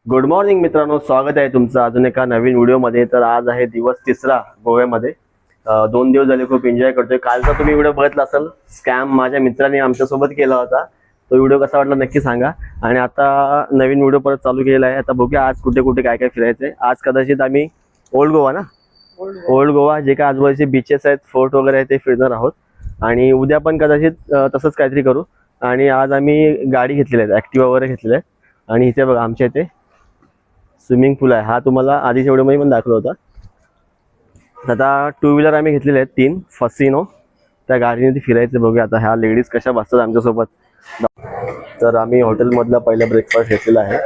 Good morning मित्रांनो, स्वागत आहे तुमचं अजून एका नवीन व्हिडिओमध्ये। तर आज आहे दिवस तिसरा गोव्यामध्ये। 2 दिवस झाले खूप एन्जॉय करतोय। कालचा तुम्ही व्हिडिओ बघितला असेल, स्कॅम माझ्या मित्राने आमच्यासोबत केला होता। तो व्हिडिओ कसा वाटला नक्की सांगा। आणि आता नवीन व्हिडिओ परत चालू केलेला आहे। आता बघूया आज कुठे कुठे काय काय फिरायचंय। आज कदाचित आम्ही ओल्ड गोवा ओल्ड गोवा जे काय आजूबाजूचे बीचेस आहेत, फोर्ट वगैरे आहे ते फिरणार आहोत। आणि उद्या पण कदाचित तसंच काहीतरी करू। आणि आज आम्ही गाडी घेतलेली आहे, ॲक्टिवा वगैरे घेतलेल्या आहेत। आणि इथे बघा आमच्या इथे स्विमिंग पूल आहे। हा तुम्हाला आधीच्या व्हिडिओमध्ये पण दाखवला होता। आता 2 व्हीलर आम्ही घेतलेले आहेत 3 फसिनो, त्या गाडीने ती फिरायचं। बघूया आता ह्या लेडीज कशा बसतात आमच्यासोबत। तर आम्ही हॉटेलमधला पहिला ब्रेकफास्ट घेतलेला आहे।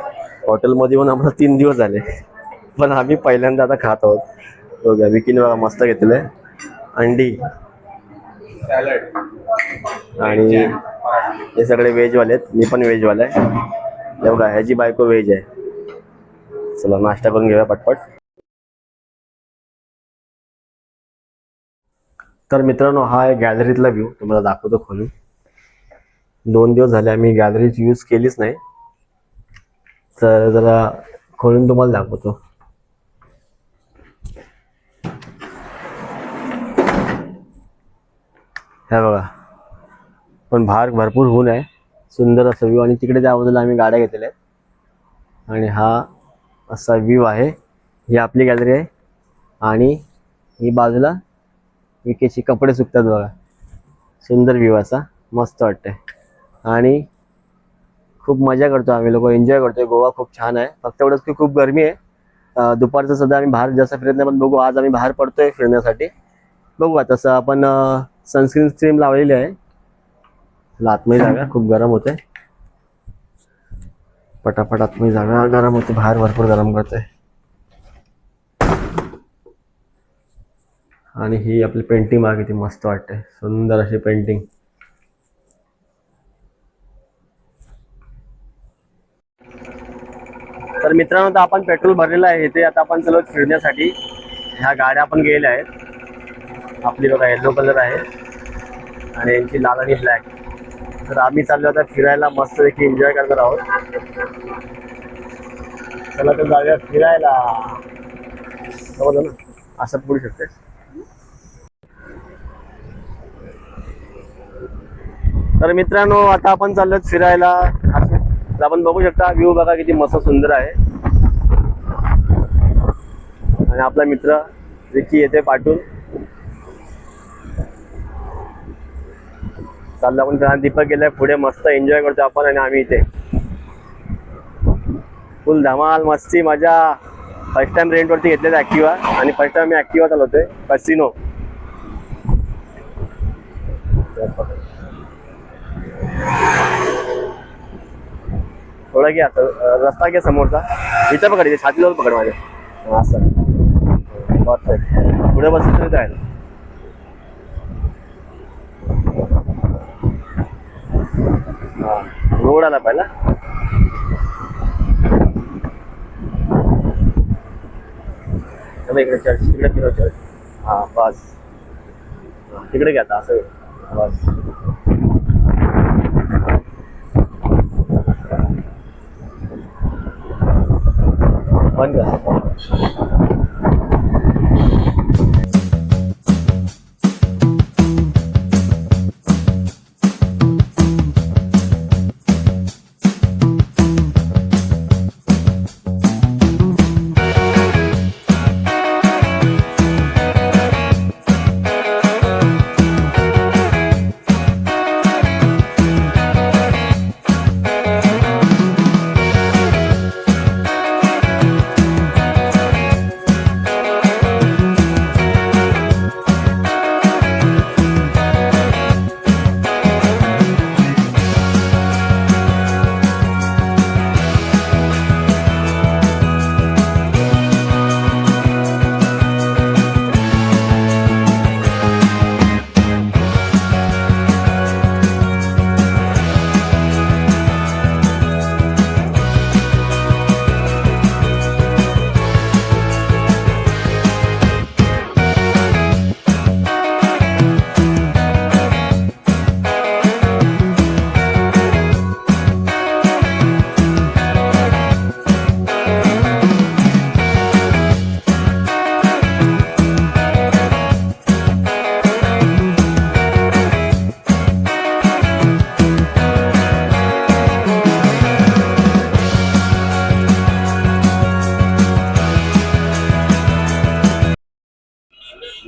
हॉटेलमध्ये पण आम्हाला 3 दिवस झाले, पण आम्ही पहिल्यांदा आता खात आहोत। बघूया विकीने बघा मस्त घेतलेलं आहे, अंडी सॅलड आणि हे सगळे व्हेजवाले आहेत। मी पण व्हेजवाला आहे। हे बघा ह्याची बायको व्हेज आहे। चला नाश्ता करून घेऊया पटपट। तर मित्रांनो, हा आहे गॅलरीतला व्ह्यू, तुम्हाला दाखवतो खोलून। 2 दिवस झाले आम्ही गॅलरी यूज केलीच नाही, तर जरा खोलून तुम्हाला दाखवतो। हे बघा, पण बाहेर भरपूर ऊन आहे। सुंदर असा व्ह्यू। आणि तिकडे त्या बाजूला आम्ही गाड्या घेतलेल्या आहेत। आणि हा असा व्ह्यू आहे। ही आपली गॅलरी आहे आणि ही बाजूला विकेचे कपडे सुकतात बघा। सुंदर व्ह्यू असा, मस्त वाटतंय। आणि खूप मजा करतो आम्ही लोक, एन्जॉय करतोय। गोवा खूप छान आहे, फक्त एवढंच की खूप गरमी आहे। दुपारचं सध्या आम्ही बाहेर जास्त फिरत नाही, पण बघू आज आम्ही बाहेर पडतोय फिरण्यासाठी। बघू आता तसं आपण सनस्क्रीन क्रीम लावलेली आहे। आतमध्ये जागा खूप गरम होते, पटापट आतमध्ये जागा गरम होते, बाहेर भरपूर गरम करते। आणि ही आपली पेंटिंग बघा किती मस्त वाटते, सुंदर अशी पेंटिंग। तर मित्रांनो, आता आपण पेट्रोल भरलेलं आहे इथे। आता आपण चलो फिरण्यासाठी। ह्या गाड्या आपण गेल्या आहेत। आपली बघा येलो कलर आहे आणि यांची लाल आणि ब्लॅक। तर आम्ही चाललो आता फिरायला, मस्तपैकी एन्जॉय करणार आहोत। चला तर जाऊया फिरायला। समजलं ना, असं पुढू शकते। तर मित्रांनो, आता आपण चाललो फिरायला। आपण बघू शकता व्ह्यू बघा किती मस्त सुंदर आहे। आणि आपला मित्र विकी येते पाठवून। चाललो आपण, दीपक गेलाय पुढे, मस्त एन्जॉय करतो आपण। आणि आम्ही इथे फुल धमाल मस्ती मजा। फर्स्ट टाइम रेंटवरती घेतलेलं ॲक्टिवा, आणि फर्स्ट टाइम मी ॲक्टिवा चालवतोय फसिनो। थोडा घ्या रस्ता घ्या समोरचा, इथं पकड, इथे छातीवर पकड माझ्या। असं पुढे बसून तरी जायला। हा रोड आला पहिला। इकडे चर्च, तिकडे फिरव चर्च। हा बस, तिकडे घ्या आता असं बस। बंद कर।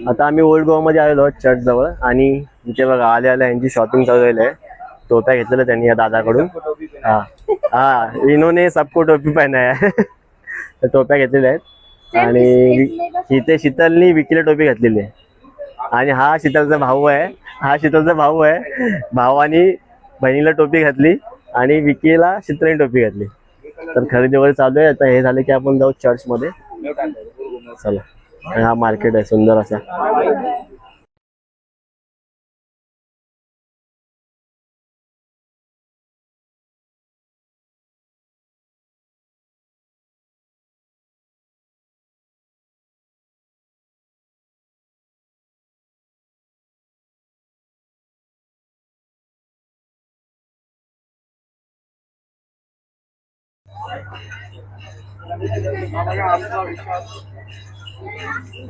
आता आम्ही ओल्ड गोवामध्ये आलेलो चर्च जवळ आणि इथे बघा आल्या आल्या यांची शॉपिंग चालू झाली आहे. टोप्या घेतलेल्या त्यांनी या दादाकडून. हा हा इन्होंने सबको टोपी पहना है. तर टोप्या घेतलेल्या आहेत आणि इथे शीतलनी विकीला टोपी घातलेली आहे. आणि हा शीतलचा भाऊ आहे. भावानी बहिणीला टोपी घातली आणि विकीला शीतलने टोपी घातली. तर खरेदी वगैरे चालू आहे. आता हे झालं की आपण जाऊ चर्च मध्ये. चला. आणि हा मार्केट आहे सुंदर असा.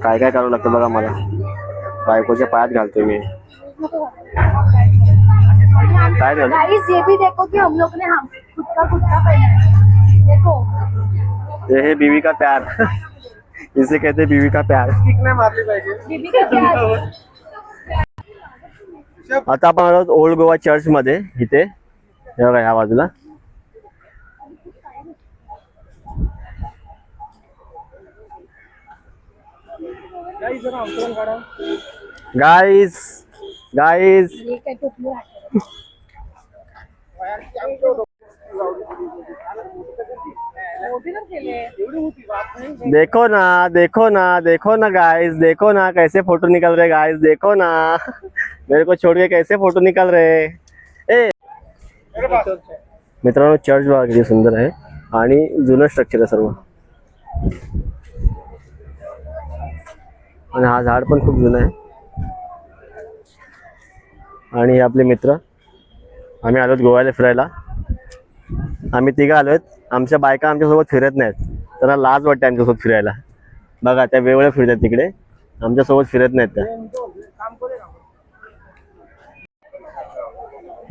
काय काय करावं लागतं बघा मला. बायकोच्या पायात घालतोय मी. काय झालं? गाइस ये भी देखो कि हम लोग ने हम खुद का पहना है. देखो ये है बीवी का प्यार. इसे कहते हैं बीवी का प्यार. बीबी का प्यार. आता आपण आलो ओल्ड गोवा चर्च मध्ये. इथे हे बघा ह्या बाजूला. गाइस ये काय टोपली आहे. देखो ना गाइस. देखो ना कैसे फोटो निकल रहे गाइस. देखो ना मेरे को छोड़ के कैसे फोटो निकल रहे. ए मित्रांनो चर्च बघा किती सुंदर आहे आणि जुनं स्ट्रक्चर आहे सर्व. आणि हा झाड पण खूप जुनं आहे. आणि हे आपले मित्र. आम्ही आलोत गोव्याला फिरायला. आम्ही तिघं आलोत. आमच्या बायका आमच्यासोबत फिरत नाहीत. त्यांना लाज वाटते आमच्यासोबत फिरायला. बघा त्या वेगवेगळ्या फिरतात तिकडे. आमच्यासोबत फिरत नाहीत त्या.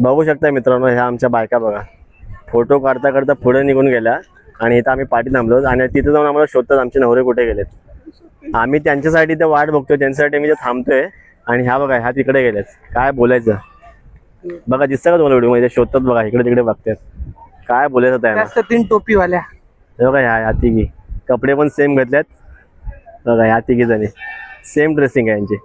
बघू शकता मित्रांनो ह्या आमच्या बायका बघा. फोटो काढता काढता पुढे निघून गेल्या आणि इथं आम्ही पाठी थांबलो आणि तिथे जाऊन आम्हाला शोधतात आमचे नवरे कुठे गेलेत. आम्ही त्यांच्यासाठी ते वाट बघतोय. त्यांच्यासाठी मी ते थांबतोय. आणि ह्या बघा ह्या तिकडे गेलेत. काय बोलायचं बघा. दिसतं का तुम्हाला व्हिडिओ मध्ये. शोधतात बघा इकडे तिकडे बघतात. काय बोलायचं त्यांना. 3 टोपीवाल्या. हे बघा ह्या तिघी कपडे पण सेम घेतल्यात. बघा ह्या तिघी जणी सेम ड्रेसिंग आहे यांची.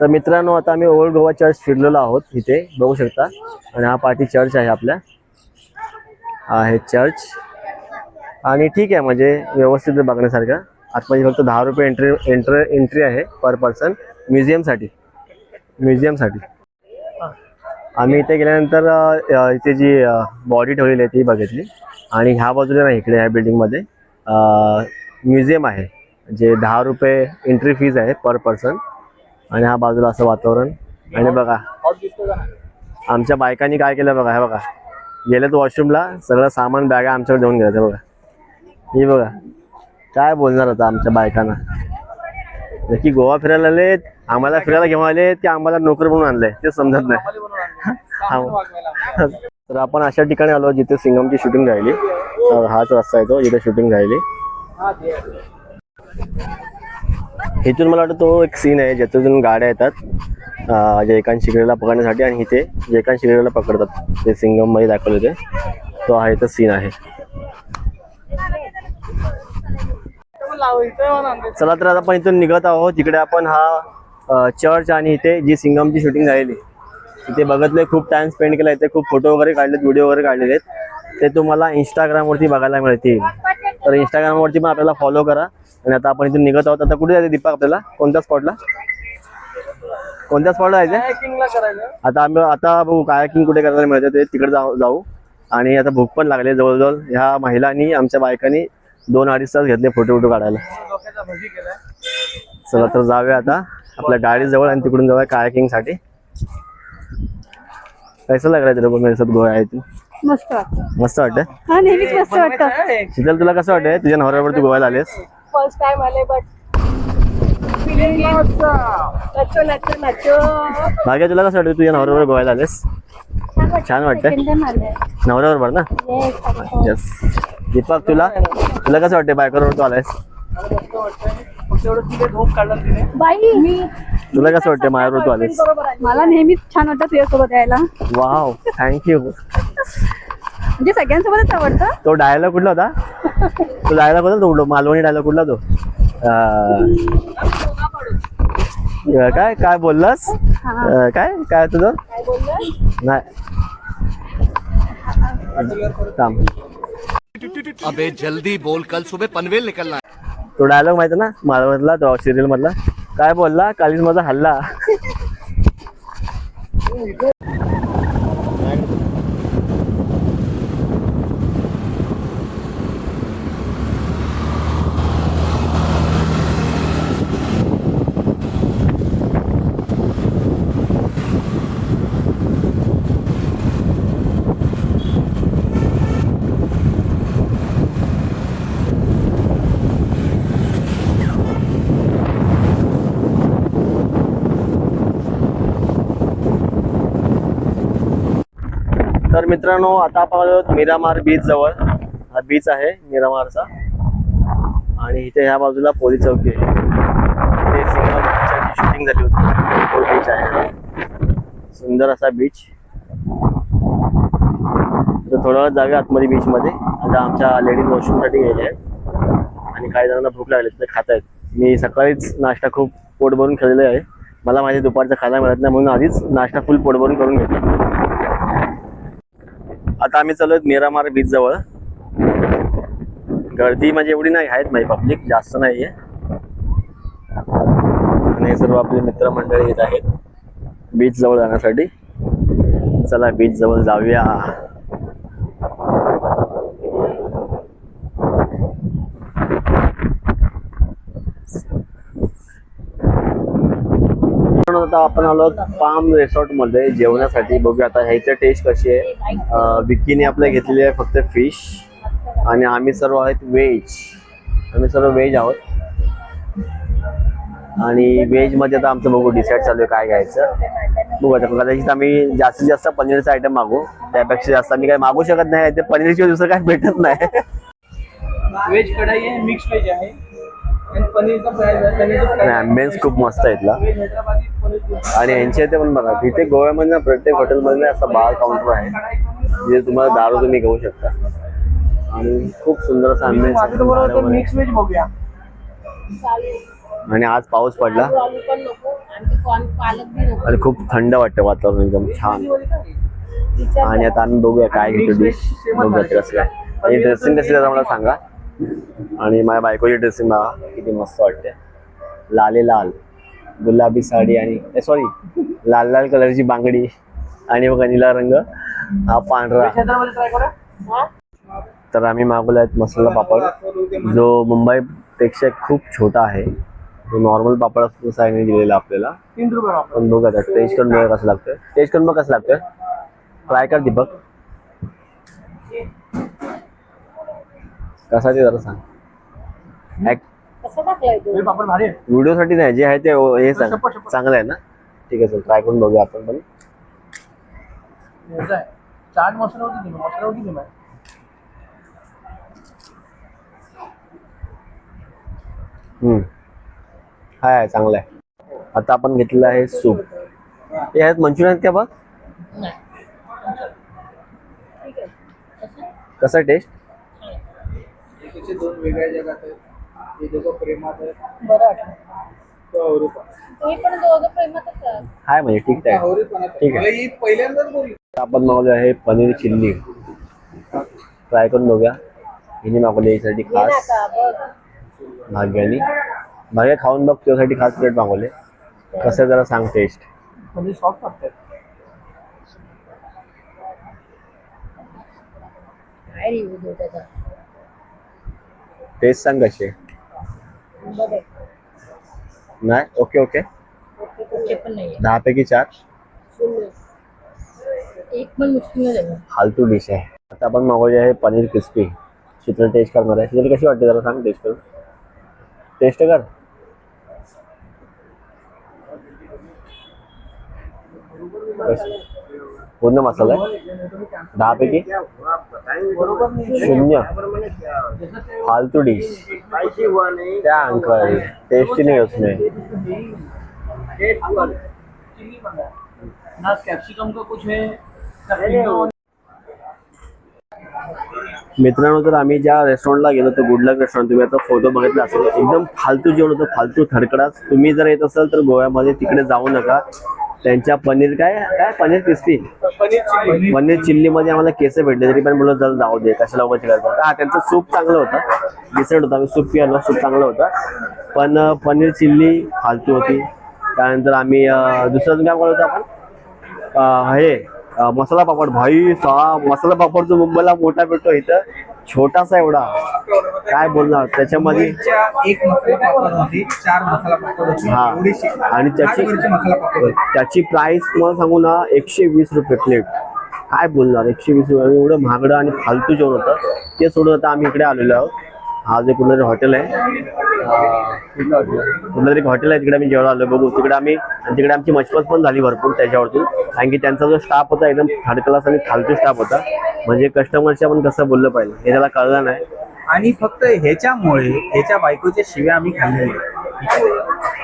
तर मित्रांनो आता आम्ही ओल्ड गोवा चर्च फिरलेलो आहोत. इथे बघू शकता. आणि हा पाठी चर्च आहे आपल्या. आहे चर्च आणि ठीक आहे म्हणजे व्यवस्थित बघण्यासारखं. आतमध्ये फक्त 10 रुपये एंट्री आहे पर पर्सन म्युझियमसाठी. आम्ही इथे गेल्यानंतर इथे जी बॉडी ठेवलेली आहे ती बघितली. आणि ह्या बाजूला नाही इकडे ह्या बिल्डिंगमध्ये म्युझियम आहे जे 10 रुपये एंट्री फीज आहे पर पर्सन. आणि हा बाजूला असं वातावरण. आणि बघा आमच्या बायकांनी काय केलं बघा. हे बघा गेलेत वॉशरूमला. सगळं सामान बॅगा आमच्याकडे देऊन गेलं. बघा ही बघा. काय बोलणार आता आमच्या बायकांना. नक्की गोवा फिरायला आलेत आम्हाला फिरायला घेऊन आलेत की आम्हाला नोकर म्हणून आणलंय ते समजत नाही. तर आपण अशा ठिकाणी आलो जिथे सिंघमची शूटिंग झाली. हाच रस्ता आहे तो जिथे शूटिंग झाली. इथून मला वाटतं तो एक सीन आहे ज्यातून गाड्या येतात जयकांत शिगरेला पकडण्यासाठी. आणि इथे जयकांत शिगरेला पकडतात. ते सिंघम मध्ये दाखवले ते तो आहे तो सीन आहे. चला तर आता आपण इथून निघत आहोत. तिकडे आपण हा चर्च आणि इथे जी सिंघमची शूटिंग झालेली तिथे बघितले. खूप टाइम स्पेंड केला. इथे खूप फोटो वगैरे काढलेत व्हिडिओ वगैरे काढलेले आहेत. ते तुम्हाला इंस्टाग्रामवरती बघायला मिळतील. तर इंस्टाग्रामवरती पण आपल्याला फॉलो करा. आणि आता आपण इथून निघत आहोत. आता कुठे जायचं दीपक आपल्याला. कोणत्या स्पॉटला जायचं. आता बघू कायाकिंग कुठे करायला मिळतं ते तिकडे जाऊ. आणि आता भूक पण लागले. जवळजवळ ह्या महिलांनी आमच्या बायकांनी 2-2.5 तास घेतले फोटो काढायला. चला तर जाऊया आता आपल्या गाडी जवळ आणि तिकडून जाऊया कायाकिंग साठी. कैसा लग रहा है तेरे को मेरे साथ गोवा आहे तू. मस्त वाटतं. मस्त वाटतं. हा नेहमीच मस्त वाटतं. शीतल तुला कसं वाटतंय तुझ्या नवऱ्यावर तू गोव्याला आलेस. फर्स्ट टाइम आले बट नचो. भाग्या तुला कसं वाटतं तुझ्या नवऱ्यावर गोव्याला आलेस. छान वाटतंय. नवऱ्याबरोबर ना. येस. दीपक तुला कसं वाटतंय बायकोवर तू आलायस. तेवढं तिने झोप काढला तिने. बाई मी तुला कसं वाटतं माझ्याबरोबर तू आलीस? मला नेहमीच छान वाटतं तुझ्यासोबत यायला. Wow, thank you. म्हणजे सगळ्यांसोबतच आवडतं. तो डायलॉग कुठला होता? तो डायलॉग होता तो मालवणी डायलॉग कुठला तो? काय काय बोललास? काय काय तुझं? काय बोललं? नाही थांब. अबे जल्दी बोल, कल सुबह पनवेल निकलना है. तो डायलॉग माहिती ना मालवणीतला, तो सिरियल मधला? काय बोलला? कालीच माझा हल्ला. तर मित्रांनो, आता आपण आलो मिरामार बीच जवळ. हा बीच आहे मिरामारचा आणि इथे ह्या बाजूला पोलीस चौकी आहे. इथे सिंगल पिक्चरची शूटिंग झाली होती. तो बीच आहे, सुंदर असा बीच. तर थोडा वेळ जाऊया आतमध्ये बीच मध्ये. आता आमच्या लेडीज वॉशरूमसाठी गेले आहेत आणि काही जणांना भूक लागली ते खात आहेत. मी सकाळीच नाश्ता खूप पोट भरून केलेला आहे. मला माझ्या दुपारचं खायला मिळत नाही म्हणून आधीच नाश्ता फुल पोट भरून करून घेतला. आता आम्ही चालू आहेत मिरामार बीच जवळ. गर्दी म्हणजे एवढी नाही आहेत, म्हणजे पब्लिक जास्त नाहीये आणि सर्व आपले मित्रमंडळी येत आहेत बीच जवळ जाण्यासाठी. चला बीच जवळ जाऊया. आता आपण आलो पाम रिसॉर्ट मध्ये जेवणासाठी. बघूया आता ह्याची टेस्ट कशी आहे. विकीने आपल्या घेतलेली आहे फक्त फिश आणि आम्ही सर्व आहेत व्हेज. आम्ही सर्व व्हेज आहोत आणि व्हेज मध्ये आता आमचं बघू डिसाईड चालू आहे काय घ्यायचं. बघू आता कदाचित आम्ही जास्तीत जास्त पनीरचा आयटम मागू. त्यापेक्षा जास्त आम्ही काही मागू शकत नाही. ते पनीरशिवाय दुसरं काही भेटत नाही. व्हेज कढाई आहे, मिक्स व्हेज आहे आणि पनीरचा प्राइस. ॲम्बियन्स खूप मस्त आहे इथला. हैदराबादी पनीर. आणि यांच्या इथे पण बघा, तिथे गोव्यामध्ये प्रत्येक हॉटेलमध्ये असा बार काउंटर आहे जिथे तुम्हाला दारू तुम्ही घेऊ शकता आणि खूप सुंदर असा बरोबर मिक्स व्हेज बघूया. आणि आज पाऊस पडला आणि खूप थंड वाटतं वातावरण, एकदम छान. आणि आता आम्ही बघूया काय घेतो डिश. बघूया कसं काय. आणि ड्रेसिंग कशी जरा मला सांगा. आणि माझ्या बायकोची ड्रेसिंग बघा किती मस्त वाटते. लाले लाल गुलाबी साडी आणि सॉरी लाल लाल कलरची बांगडी आणि बघा निळा रंग हा पांढरा. हैदराबादी ट्राय करा. तर आम्ही मागवला आहे मसाला पापड जो मुंबईपेक्षा खूप छोटा आहे. जो नॉर्मल पापड असतो तसा याने दिलेला आपल्याला. 3 रुपये. पण बघा टेस्ट करून बघा कसं लागतं. टेस्ट करून बघ कसं लागतं. ट्राय कर दीपक. कसा ते जरा सांग. पापड भारी आहे. व्हिडिओ साठी नाही, जे आहे ते हे सांग. चांगलं आहे ना? ठीक आहे, चल ट्राय करून बघूया आपण पण. चाट मसाला होती हाय चांगलं आहे. आता आपण घेतलेलं आहे सूप. हे आहेत मंचुरियन का बघ. कसा टेस्ट? दोन वेगळ्या जगात आहेत. हे दोघं प्रेमात आहेत. बरं वाटलं. तो अवरूपा. तुम्ही पण दोघं प्रेमातच आहात. हाय म्हणजे ठीक आहे. ठीक आहे. ही पहिल्यांदाच बोलली. आपण मागवलं आहे पनीर चिल्ली. ट्राय करून बघूया. हिने मागवली यासाठी खास भाग्यानी. भाग्या खाऊन बघ, तुझ्यासाठी खास प्लेट मागवले. कसं जरा सांग टेस्ट. पनीर सॉफ्ट वाटतंय. काय रिव्ह्यू देऊ त्याचा? टेस्ट सांग कशी आहे. नाही ओके ओके. ओके पण नाही. 10 पैकी 4. एक पण मुश्किल नाही. फालतू डिश आहे. आता आपण मागवली आहे पनीर क्रिस्पी. शीतल टेस्ट करणार आहे. शीतल कशी वाटते जरा सांग टेस्ट करून. टेस्ट कर. पूर्ण मसाला आहे. 10 पैकी 0. फालतू डिश. क्या अंकल टेस्ट ही नहीं है उसमें। चिल्ली मंगाया ना, कैप्सिकम का कुछ है ना, मित्रांनो, तर आम्ही ज्या रेस्टॉरंटला गेलो तो गुड लक रेस्टॉरंट, तुम्ही आता फोटो बघितला असेल, एकदम फालतू जेवण होतं, फालतू थर्ड-क्लास। तुम्ही जर येत असाल तर गोव्यामध्ये तिकडे जाऊ नका। त्यांच्या पनीर पनीर क्रिस्पी पनीर चिल्ली मध्ये आम्हाला केस भेटले, तरी पण बोललो चल जाऊ दे, कशाला उगाच करायचं। हा, त्यांचं सूप चांगलं होतं, डिसेंट होतं, आम्ही सूप पिलो, सूप चांगलं होतं, पण पनीर चिल्ली फालतू होती। त्यानंतर आम्ही दुसरं काय बोलत होतो आपण, हे मसाला पापड, भाई साहब मसाला पापड जो मुंबईला मोठा भेटतो, इथं छोटासा एवढा, काय बोलणार त्याच्यामध्ये। एक मसाला पापड होती, 4 मसाला पापड होती, हा, एवढीशी आणि त्याची प्राइस तुम्हाला सांगू ना 120 रुपये प्लेट। काय बोलणार, 120 रुपये एवढं महागडं आणि फालतू जेवण होतं। ते सोडून आता आम्ही इकडे आलेलो आहोत, हा जे कुठलं हॉटेल आहे, कुठलं तरी हॉटेल आहे, तिकडे आम्ही जेवण आलो, बघू तिकडे आम्ही, आणि तिकडे आमची मचपत पण झाली भरपूर त्याच्यावरतून, कारण की त्यांचा जो स्टाफ होता एकदम थर्ड क्लास आणि फालतू स्टाफ होता, म्हणजे कस्टमरशी आपण कसं बोललं पाहिजे हे त्याला कळलं नाही। आणि फक्त ह्याच्यामुळे ह्याच्या बायकोच्या शिव्या आम्ही खाल्लेल्या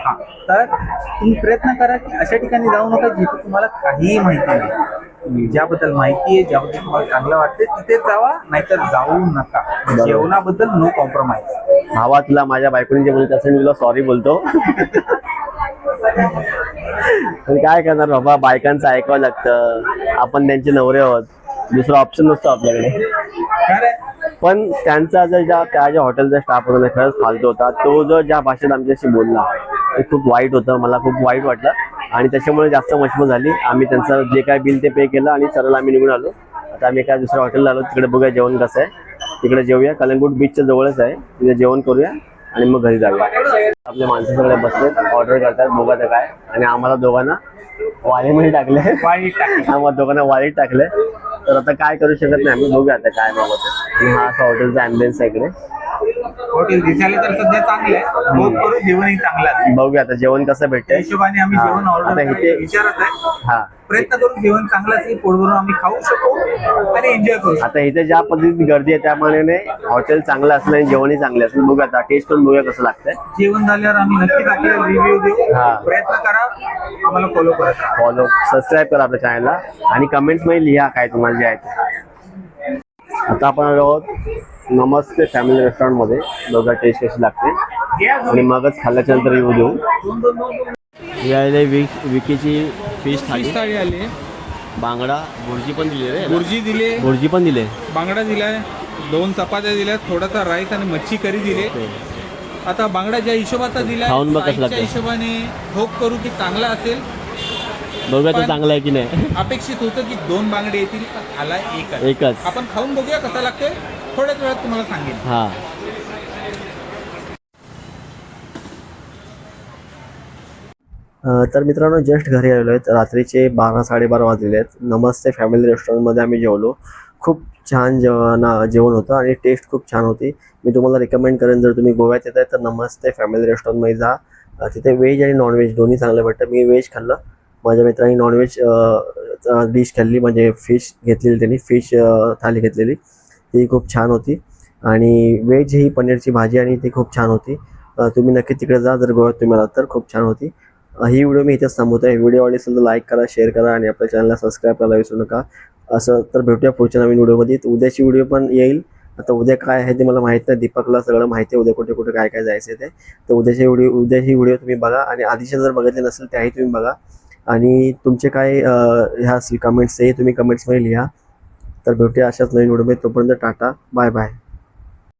हा, तर तुम्ही प्रयत्न करा की अशा ठिकाणी जाऊ नका जिथे तुम्हाला काहीही माहिती नाही, ज्याबद्दल माहिती आहे, ज्याबद्दल तुम्हाला चांगलं वाटते तिथे जावा, नाहीतर जाऊ नका। जेवणाबद्दल नो कॉम्प्रोमाइज। भावा, तुला माझ्या बायकोने जे बोलत असेल मी तुला सॉरी बोलतो। पण काय करणार बाबा, बायकांचं ऐकावं लागतं, आपण त्यांचे नवरे आहोत, दुसरा ऑप्शन नसतो आपल्याकडे। पण त्यांचा त्या ज्या हॉटेलचा स्टाफ होता ना, खरंच फालतू होता। तो जो ज्या भाषेत आमच्याशी बोलला ते खूप वाईट होतं, मला खूप वाईट वाटलं, आणि त्याच्यामुळे जास्त मशमत झाली। आम्ही त्यांचं जे काय बिल ते पे केलं आणि सरळ आम्ही निघून आलो। आता आम्ही एका दुसऱ्या हॉटेलला आलो, तिकडे बघूया जेवण कसं आहे, तिकडे जेवूया, कलंगूट बीचच्या जवळच आहे, तिथे जेवण करूया आणि मग घरी जाऊया। आपले माणसं सगळे बसले, ऑर्डर करतात, बघा काय, आणि आम्हाला दोघांना वालीमध्ये टाकले, आम्हाला दोघांना वालीत टाकले। तर आता काय करू शकत नाही आम्ही, बघूया आता काय मागवतं। आणि हा असा हॉटेलचा ॲम्बियन्स आहे इकडे, हॉटेल दिसायला तर सध्या चांगलं आहे, होप करू जेवणही चांगलं आहे। बघूया आता जेवण कसं भेटतंय, हिशोबाने आम्ही जेवण ऑर्डर आता इथे विचारत आहे, हा प्रयत्न करून जेवण चांगलं असेल, पोट भरून आम्ही खाऊ शकू आणि एन्जॉय करू शकू। आता इथे ज्या पद्धतीने गर्दी आहे त्या मानाने हॉटेल चांगलं असलं आणि जेवणही चांगले असेल, बघूया आता टेस्ट करून बघूया कसं लागतंय। जेवण झाल्यावर आम्ही नक्कीच आपल्याला रिव्ह्यू देऊ, हा. प्रयत्न करा, आम्हाला फॉलो करा, सबस्क्राईब करा आपल्या चॅनलला, आणि कमेंट्स मध्ये लिहा काय तुम्हाला जे आहे ते। आता आपण आलो आहोत नमस्ते फॅमिली रेस्टॉरंट मध्ये, बघा टेस्ट कशी लागते आणि मगच खाल्ल्याच्या नंतर रिव्ह्यू देऊ। यायला विकीची फिश थाळी आली, बांगडा, भुर्जी पण दिली रे, भुर्जी पण दिले, बांगडा दिलाय, 2 चपात्या दिल्या, थोडासा राईस आणि मच्छी करी दिली। आता बांगडा ज्या हिशोबाचा दिला, खाऊन बघ कसं लागतं। हिशोबाने होप करू की चांगला असेल, बघूया तो चांगला आहे की नाही। अपेक्षित होतं की 2 बांगडे येतील, पण आला एकच। आपण खाऊन बघूया कसा लागते, थोड्याच वेळात तुम्हाला सांगेन। हा, तर मित्रांनो जस्ट घरी आलेलो आहेत, रात्रीचे 12-12:30 वाजलेले आहेत। नमस्ते फॅमिली रेस्टॉरंटमध्ये आम्ही जेवलो, खूप छान जेवण होतं आणि टेस्ट खूप छान होती। मी तुम्हाला रिकमेंड करेन, जर तुम्ही गोव्यात येत आहे तर नमस्ते फॅमिली रेस्टॉरंटमध्ये जा, तिथे व्हेज आणि नॉनव्हेज दोन्ही चांगलं भेटतं। मी व्हेज खाल्लं, माझ्या मित्रांनी नॉनव्हेज डिश खाल्ली, म्हणजे फिश घेतलेली, त्यांनी फिश थाली घेतलेली, ती खूप छान होती, आणि व्हेज ही पनीरची भाजी आणि ती खूप छान होती। तुम्ही नक्की तिकडे जा जर गोव्यात तुम्ही आलात तर, खूप छान होती। ही व्हिडिओ मी इथेच थांबवतो आहे। व्हिडिओ आवडली असेल तर लाईक करा, शेअर करा आणि आपल्या चॅनलला सबस्क्राईब करायला विसरू नका। असं तर भेटूया पुढच्या नवीन व्हिडिओमध्ये। उद्याची व्हिडिओ पण येईल, आता उद्या काय आहे ते मला माहीत नाही, दीपकला सगळं माहिती आहे उद्या कुठे कुठे काय काय जायचं आहे ते, तर उद्याची व्हिडिओ तुम्ही बघा, आणि आधीचे जर बघितले नसेल त्याही तुम्ही बघा, आणि तुमचे काय ह्या कमेंट्स आहे तुम्ही कमेंट्समध्ये लिहा। तर भेटूया अशाच नवीन व्हिडिओमध्ये, तोपर्यंत टाटा, बाय बाय।